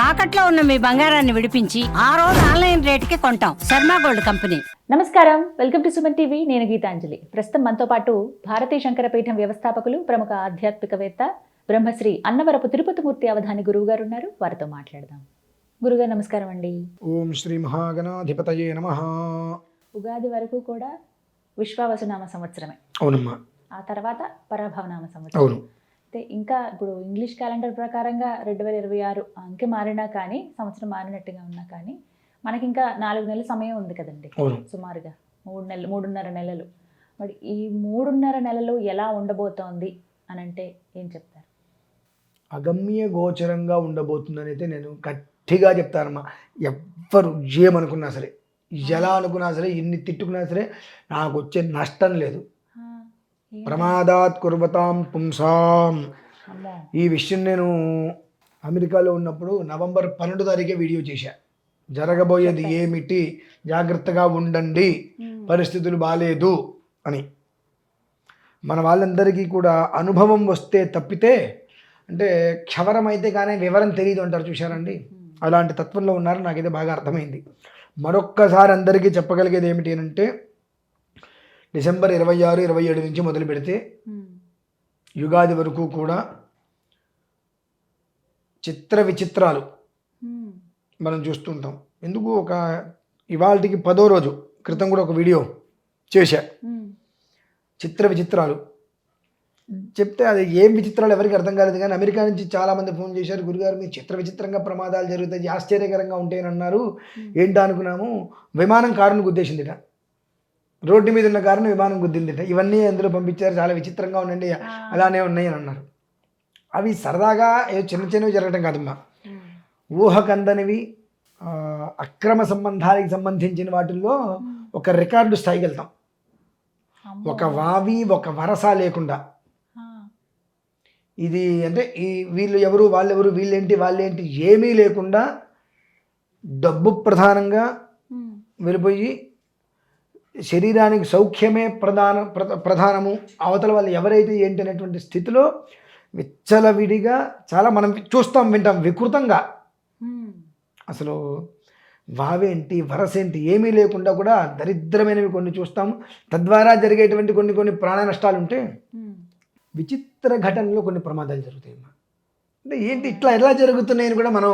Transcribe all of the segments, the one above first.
తాకట్లో ఉన్న మీ బంగారాన్ని విడిపించి ఆ రోజు ఆన్లైన్ రేటుకి కొంటాం. Sharma gold company. నమస్కారం, వెల్కమ్ టు సుమన్ టీవీ. నేను గీతాంజలి. ప్రస్తుతం మనతో పాటు భారతీయ శంకరపీఠం వ్యవస్థాపకులు, ప్రముఖ ఆధ్యాత్మికవేత్త, బ్రహ్మశ్రీ అన్నవరపు తిరుపతిమూర్తి అవధాని గురువు గారు ఉన్నారు. వారితో మాట్లాడదాం. గురుగారు నమస్కారం అండి. ఓం శ్రీ మహాగణాధిపతయే నమః. ఉగాది వరకు కూడా విశ్వావసునామ సంవత్సరమే. అవునమ్మా. ఆ తర్వాత పరాభవనామ సంవత్సరం. అవును. అయితే ఇంకా ఇప్పుడు ఇంగ్లీష్ క్యాలెండర్ ప్రకారంగా 2026 అంకె మారినా కానీ, సంవత్సరం మారినట్టుగా ఉన్నా కానీ, మనకి ఇంకా 4 నెలల సమయం ఉంది కదండి. సుమారుగా 3.5 నెలలు. మరి ఈ 3.5 నెలలు ఎలా ఉండబోతోంది అని అంటే ఏం చెప్తారు? అగమ్య గోచరంగా ఉండబోతుందని అయితే నేను గట్టిగా చెప్తానమ్మా. ఎవ్వరు ఏమనుకున్నా సరే, ఎలా అనుకున్నా సరే, ఎన్ని తిట్టుకున్నా సరే నాకు వచ్చే నష్టం లేదు. ప్రమాదాత్ కుర్వతాం పుంసాం. ఈ విషయం నేను అమెరికాలో ఉన్నప్పుడు నవంబర్ 12 తారీఖే వీడియో చేశా. జరగబోయేది ఏమిటి, జాగ్రత్తగా ఉండండి, పరిస్థితులు బాలేదు అని. మన వాళ్ళందరికీ కూడా అనుభవం వస్తే తప్పితే, అంటే క్షవరం అయితే కానీ వివరం తెలియదు అంటారు చూశారండి. అలాంటి తత్వంలో ఉన్నారు. నాకైతే బాగా అర్థమైంది. మరొక్కసారి అందరికీ చెప్పగలిగేది ఏమిటి అంటే, డిసెంబర్ 26, 27 నుంచి మొదలు పెడితే యుగాది వరకు కూడా చిత్ర విచిత్రాలు మనం చూస్తుంటాం. ఎందుకు ఇవాళకి 10వ రోజు క్రితం కూడా ఒక వీడియో చేశా. చిత్ర విచిత్రాలు చెప్తే అది ఏం విచిత్రాలు ఎవరికి అర్థం కాలేదు. కానీ అమెరికా నుంచి చాలామంది ఫోన్ చేశారు, గురుగారు మీరు చిత్ర విచిత్రంగా ప్రమాదాలు జరుగుతాయి, ఆశ్చర్యకరంగా ఉంటాయని అన్నారు. ఏంటో అనుకున్నాము. విమానం కారును గుద్దేసిందిట. రోడ్డు మీద ఉన్న కారును విమానం గుద్దిందిట. ఇవన్నీ అందులో పంపించారు. చాలా విచిత్రంగా ఉండండి, అలానే ఉన్నాయి అని అన్నారు. అవి సరదాగా చిన్న చిన్నవి జరగటం కాదమ్మా. ఊహకందనివి, అక్రమ సంబంధాలకు సంబంధించిన వాటిల్లో ఒక రికార్డు స్థాయికి వెళ్తాం. ఒక వావి ఒక వరస లేకుండా. ఇది అంటే వీళ్ళు ఎవరు, వాళ్ళెవరు, వీళ్ళేంటి, వాళ్ళేంటి ఏమీ లేకుండా డబ్బు ప్రధానంగా వెళ్ళిపోయి శరీరానికి సౌఖ్యమే ప్రధానము, అవతల వాళ్ళు ఎవరైతే ఏంటి అనేటువంటి స్థితిలో విచ్చలవిడిగా చాలా మనం చూస్తాం, వింటాం వికృతంగా. అసలు వావేంటి వరసేంటి ఏమీ లేకుండా కూడా దరిద్రమైనవి కొన్ని చూస్తాము. తద్వారా జరిగేటువంటి కొన్ని ప్రాణ నష్టాలు ఉంటే, విచిత్ర ఘటనలో కొన్ని ప్రమాదాలు జరుగుతాయి. అంటే ఏంటి ఇట్లా ఎలా జరుగుతున్నాయని కూడా మనం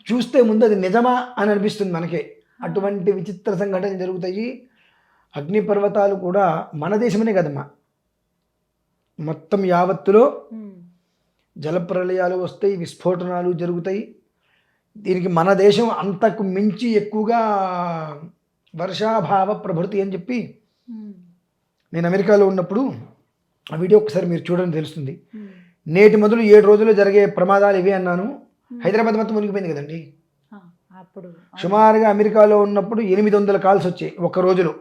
చూస్తే ముందు అది నిజమా అని అనిపిస్తుంది మనకే. అటువంటి విచిత్ర సంఘటనలు జరుగుతాయి. అగ్నిపర్వతాలు కూడా మన దేశమనే కదమ్మా, మొత్తం యావత్తులో జలప్రలయాలు వస్తాయి, విస్ఫోటనాలు జరుగుతాయి. దీనికి మన దేశం అంతకు మించి ఎక్కువగా వర్షాభావ ప్రభృతి అని చెప్పి నేను అమెరికాలో ఉన్నప్పుడు ఆ వీడియో ఒకసారి మీరు చూడండి తెలుస్తుంది. నేటి మొదలు 7 రోజుల్లో జరిగే ప్రమాదాలు ఇవే అన్నాను. హైదరాబాద్ మొత్తం మునిగిపోయింది కదండి. సుమారుగా అమెరికాలో ఉన్నప్పుడు 800 కాల్స్ వచ్చాయి ఒక్క రోజులో.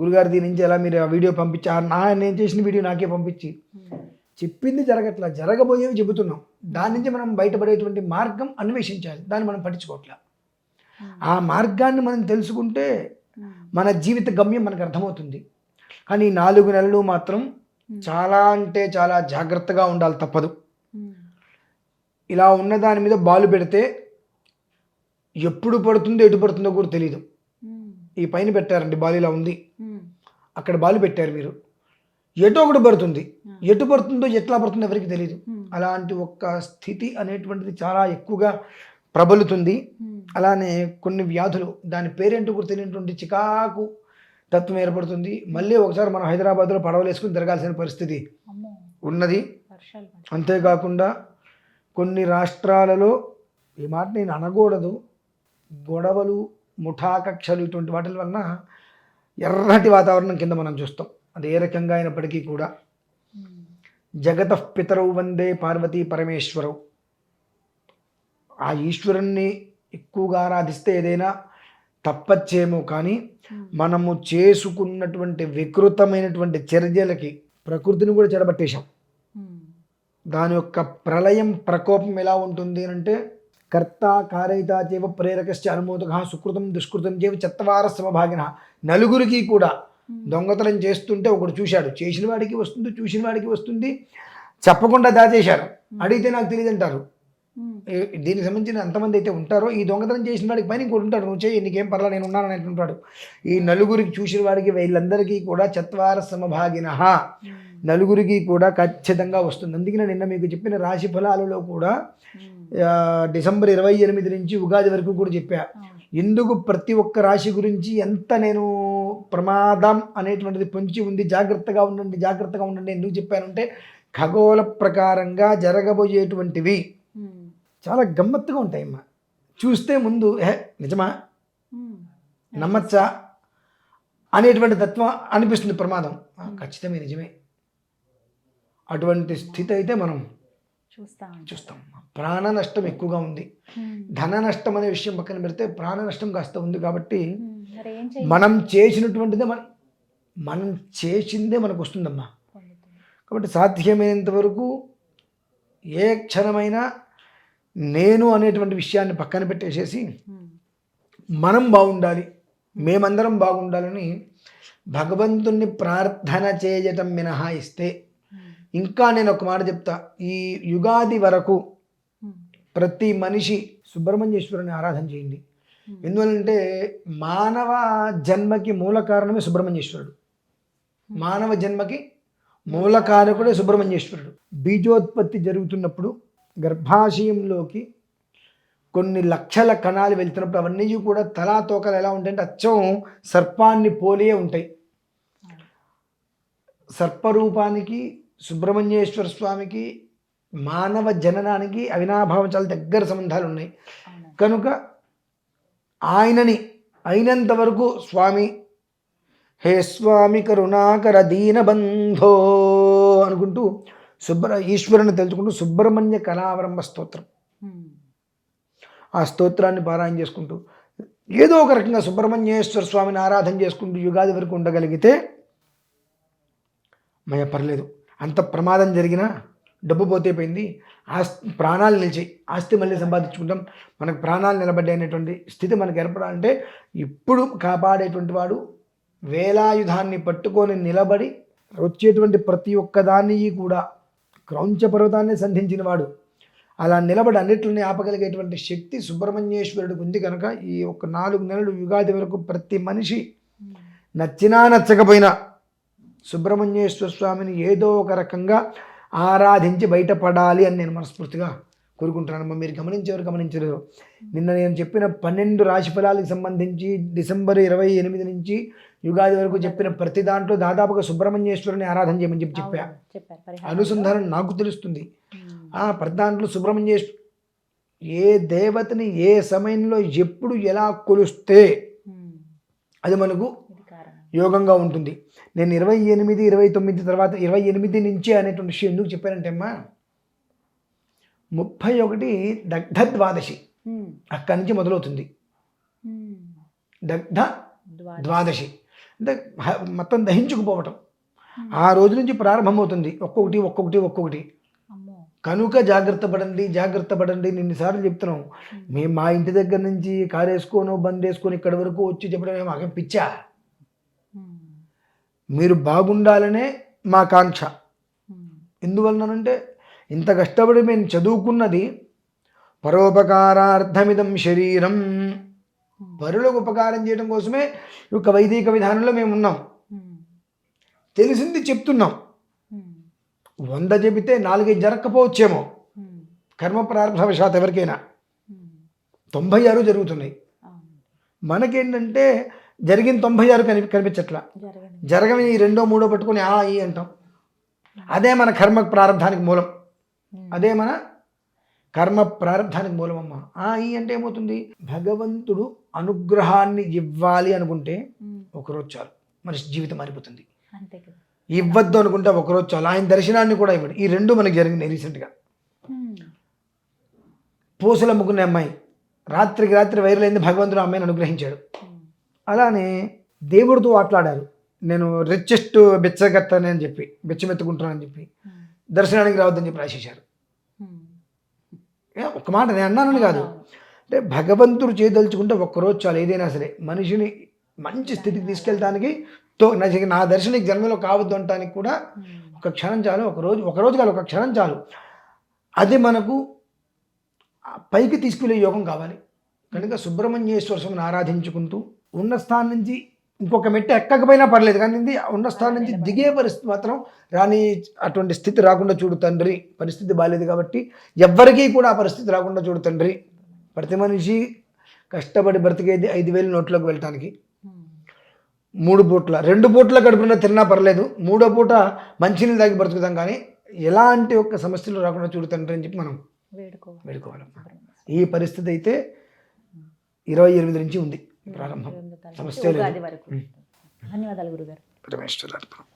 గురుగారు దీని నుంచి ఎలా మీరు ఆ వీడియో పంపించారు, నేను చేసిన వీడియో నాకే పంపించి, చెప్పింది జరగట్లా, జరగబోయేవి చెబుతున్నాం. దాని నుంచి మనం బయటపడేటువంటి మార్గం అన్వేషించాలి. దాన్ని మనం పట్టించుకోవట్లా. ఆ మార్గాన్ని మనం తెలుసుకుంటే మన జీవిత గమ్యం మనకు అర్థమవుతుంది. కానీ 4 నెలలు మాత్రం చాలా అంటే చాలా జాగ్రత్తగా ఉండాలి, తప్పదు. ఇలా ఉన్న దాని మీద బాలు పెడితే ఎప్పుడు పడుతుందో ఎటు పడుతుందో కూడా తెలియదు. ఈ పైన పెట్టారండి బాలు, ఇలా ఉంది, అక్కడ బాలు పెట్టారు మీరు, ఎటో ఒకటి పడుతుంది, ఎటు పడుతుందో ఎట్లా పడుతుందో ఎవరికి తెలియదు. అలాంటి ఒక్క స్థితి అనేటువంటిది చాలా ఎక్కువగా ప్రబలుతుంది. అలానే కొన్ని వ్యాధులు, దాని పేరేంటో కూడా తెలియనటువంటి చికాకు తత్వం ఏర్పడుతుంది. మళ్ళీ ఒకసారి మనం హైదరాబాద్లో పడవలు వేసుకుని తిరగాల్సిన పరిస్థితి ఉన్నది. అంతేకాకుండా కొన్ని రాష్ట్రాలలో, ఈ మాట నేను అనకూడదు, గొడవలు, ముఠాకక్షలు, ఇటువంటి వాటి వలన ఎర్రటి వాతావరణం కింద మనం చూస్తాం. అది ఏ రకంగా అయినప్పటికీ కూడా జగతః పితరౌ వందే పార్వతీ పరమేశ్వరౌ. ఆ ఈశ్వరుణ్ణి ఎక్కువగా ఆరాధిస్తే ఏదైనా తప్పచ్చేమో, కానీ మనము చేసుకున్నటువంటి వికృతమైనటువంటి చర్యలకి ప్రకృతిని కూడా చెడబట్టేశాం. దాని యొక్క ప్రళయం ప్రకోపం ఎలా ఉంటుంది అంటే, కర్త కారయిత చేవ ప్రేరకశ్చ అనుమోదక సుకృతం దుష్కృతం చేవ చత్వార సమభాగిన. నలుగురికి కూడా దొంగతనం చేస్తుంటే ఒకడు చూశాడు, చేసిన వాడికి వస్తుంది, చూసిన వాడికి వస్తుంది, చెప్పకుండా దాచేశారు. అడిగితే నాకు తెలియదు అంటారు. దీనికి సంబంధించిన ఎంతమంది అయితే ఉంటారో ఈ దొంగతనం చేసిన వాడికి పైన ఇంకోటి ఉంటాడు, నువ్వు చేయి నీకేం పర్లా నేను ఉన్నాను అని అంటుంటాడు. ఈ నలుగురికి చూసిన వాడికి వీళ్ళందరికీ కూడా చత్వార సమభాగిన నలుగురికి కూడా ఖచ్చితంగా వస్తుంది. అందుకనే నిన్న మీకు చెప్పిన రాశి ఫలాలలో కూడా డిసెంబర్ 28 నుంచి ఉగాది వరకు కూడా చెప్పా. ఎందుకు ప్రతి ఒక్క రాశి గురించి ఎంత నేను ప్రమాదం అనేటువంటిది పొంచి ఉంది, జాగ్రత్తగా ఉండండి ఎందుకు చెప్పానంటే ఖగోళ ప్రకారంగా జరగబోయేటువంటివి చాలా గమ్మత్తుగా ఉంటాయమ్మా. చూస్తే ముందు నిజమా నమ్మచ్చా అనేటువంటి తత్వం అనిపిస్తుంది. ప్రమాదం ఖచ్చితమే నిజమే. అటువంటి స్థితి అయితే మనం చూస్తాం. ప్రాణ నష్టం ఎక్కువగా ఉంది. ధన నష్టం అనే విషయం పక్కన పెడితే ప్రాణ నష్టం కాస్త ఉంది. కాబట్టి మనం చేసినటువంటిదే మనం చేసిందే మనకు వస్తుందమ్మా. కాబట్టి సాధ్యమైనంత వరకు ఏ క్షణమైనా నేను అనేటువంటి విషయాన్ని పక్కన పెట్టేసేసి మనం బాగుండాలి, మేమందరం బాగుండాలని భగవంతుణ్ణి ప్రార్థన చేయటం మినహాయిస్తే, ఇంకా నేను ఒక మాట చెప్తా, ఈ యుగాది వరకు ప్రతి మనిషి సుబ్రహ్మణ్యేశ్వరుని ఆరాధన చేయండి. ఎందువల్లంటే మానవ జన్మకి మూల కారణమే సుబ్రహ్మణ్యేశ్వరుడు. మానవ జన్మకి మూల కారకుడే సుబ్రహ్మణ్యేశ్వరుడు. బీజోత్పత్తి జరుగుతున్నప్పుడు గర్భాశయంలోకి కొన్ని లక్షల కణాలు వెళ్తున్నప్పుడు అవన్నీ కూడా తలా తోకలు ఎలా ఉంటాయంటే అచ్చం సర్పాన్ని పోలే ఉంటాయి. సర్పరూపానికి సుబ్రహ్మణ్యేశ్వర స్వామికి మానవ జననానికి అవినాభావం చాలా దగ్గర సంబంధాలు ఉన్నాయి. కనుక ఆయనని అయినంత వరకు స్వామి, హే స్వామి కరుణాకర దీనబంధో అనుకుంటూ ఈశ్వరుని తెలుసుకుంటూ సుబ్రహ్మణ్య కళావరంభ స్తోత్రం, ఆ స్తోత్రాన్ని పారాయణ చేసుకుంటూ ఏదో ఒక రకంగా సుబ్రహ్మణ్యేశ్వర స్వామిని ఆరాధన చేసుకుంటూ యుగాది వరకు ఉండగలిగితే పర్లేదు. అంత ప్రమాదం జరిగినా డబ్బు పోతే పోయింది, ప్రాణాలు నిలిచాయి, ఆస్తి మళ్ళీ సంపాదించుకుంటాం, మనకు ప్రాణాలు నిలబడ్డైనటువంటి స్థితి మనకు ఏర్పడాలంటే ఇప్పుడు కాపాడేటువంటి వాడు వేలాయుధాన్ని పట్టుకొని నిలబడి వచ్చేటువంటి ప్రతి ఒక్కదాన్ని కూడా క్రౌంచ పర్వతాన్ని సంధించిన వాడు అలా నిలబడి అన్నిటిని ఆపగలిగేటువంటి శక్తి సుబ్రహ్మణ్యేశ్వరుడికి ఉంది. కనుక ఈ ఒక 4 నెలలు యుగాది వరకు ప్రతి మనిషి నచ్చినా నచ్చకపోయినా సుబ్రహ్మణ్యేశ్వర స్వామిని ఏదో ఒక రకంగా ఆరాధించి బయటపడాలి అని నేను మనస్ఫూర్తిగా కోరుకుంటున్నానమ్మా. మీరు గమనించరు, నిన్న నేను చెప్పిన 12 రాశి ఫలాలకు సంబంధించి డిసెంబర్ 28 నుంచి యుగాది వరకు చెప్పిన ప్రతి దాంట్లో దాదాపుగా సుబ్రహ్మణ్యేశ్వరుని ఆరాధన చేయమని చెప్పా. అనుసంధానం నాకు తెలుస్తుంది. ప్రతి దాంట్లో సుబ్రహ్మణ్యేశ్వరు ఏ దేవతని ఏ సమయంలో ఎప్పుడు ఎలా కొలుస్తే అది మనకు యోగంగా ఉంటుంది. నేను 28, 29 తర్వాత 28 నుంచి అనేటువంటి విషయం ఎందుకు చెప్పానంటే అమ్మా 31 దగ్ధ ద్వాదశి అక్కడి నుంచి మొదలవుతుంది. దగ్ధ ద్వాదశి అంటే మొత్తం దహించుకుపోవటం ఆ రోజు నుంచి ప్రారంభమవుతుంది. ఒక్కొక్కటి. కనుక జాగ్రత్త పడండి. నిన్నిసార్లు చెప్తున్నాం. మేము మా ఇంటి దగ్గర నుంచి కారు వేసుకోను బంద్ వేసుకొని ఇక్కడి వరకు వచ్చి చెప్పడం మాకేం పిచ్చా? మీరు బాగుండాలనే మా కాంక్ష. ఎందువలనంటే ఇంత కష్టపడి మేము చదువుకున్నది పరోపకారార్థమిదం శరీరం, పరులకు ఉపకారం చేయడం కోసమే ఈ యొక్క వైదిక విధానంలో మేము ఉన్నాం. తెలిసింది చెప్తున్నాం. 100 చెబితే 4 జరగకపోవచ్చేమో కర్మ ప్రారంభవశాత్ ఎవరికైనా, 96 జరుగుతున్నాయి. మనకేంటంటే జరిగిన 96 కనిపించట్లా, జరగని 2, 3 పట్టుకొని ఈ అంటాం. అదే మన కర్మ ప్రారంధానికి మూలం, అదే మన కర్మ ప్రారంధానికి మూలం అమ్మ. ఈ అంటే ఏమవుతుంది, భగవంతుడు అనుగ్రహాన్ని ఇవ్వాలి అనుకుంటే ఒకరోజు చాలు, మనిషి జీవితం మారిపోతుంది. ఇవ్వద్దు అనుకుంటే ఒకరోజు చాలు, ఆయన దర్శనాన్ని కూడా ఇవ్వడు. ఈ 2 మనకి జరిగినాయి రీసెంట్గా. పూసలు అమ్ముకునే అమ్మాయి రాత్రికి రాత్రి వైరల్ అయింది, భగవంతుడు అమ్మాయిని అనుగ్రహించాడు. అలానే దేవుడితో ఆటలాడారు. నేను రిచెస్ట్ బిచ్చగత్తని చెప్పి బిచ్చమెత్తుకుంటున్నానని చెప్పి దర్శనానికి రావద్దని చెప్పి రాసేశారు. ఒక మాట నేను అన్నానని కాదు, అంటే భగవంతుడు చేయదలుచుకుంటే ఒక్కరోజు చాలు. ఏదైనా సరే మనిషిని మంచి స్థితికి తీసుకెళ్ళడానికి నా దర్శనం జన్మలో కావద్దు అనటానికి కూడా ఒక క్షణం చాలు. ఒక రోజు కాదు, ఒక క్షణం చాలు. అది మనకు పైకి తీసుకువెళ్ళే యోగం కావాలి. కనుక సుబ్రహ్మణ్యేశ్వర స్వామిని ఆరాధించుకుంటూ ఉన్న స్థానం నుంచి ఇంకొక మెట్టు ఎక్కకపోయినా పర్లేదు, కానీ ఉన్న స్థానం నుంచి దిగే పరిస్థితి మాత్రం రాని, అటువంటి స్థితి రాకుండా చూడు తండ్రి. పరిస్థితి బాగాలేదు కాబట్టి ఎవ్వరికీ కూడా ఆ పరిస్థితి రాకుండా చూడు తండ్రి. ప్రతి మనిషి కష్టపడి బ్రతికేది 5,000 నోట్లోకి వెళ్ళటానికి. 3 పూట్ల 2 పూట్ల కడుపున తిన్నా పర్లేదు, 3వ పూట మంచినీళ్ళు తాగి బ్రతుకుతాం, కానీ ఎలాంటి ఒక్క సమస్యలు రాకుండా చూడు తండ్రి అని చెప్పి మనం వేడుకోవాలమ్మా. ఈ పరిస్థితి అయితే 28 నుంచి ఉంది ప్రారంభం. సమస్య లేదు. ధన్యవాదాలు గురుగారు. పరమేశ్వర అర్పణం.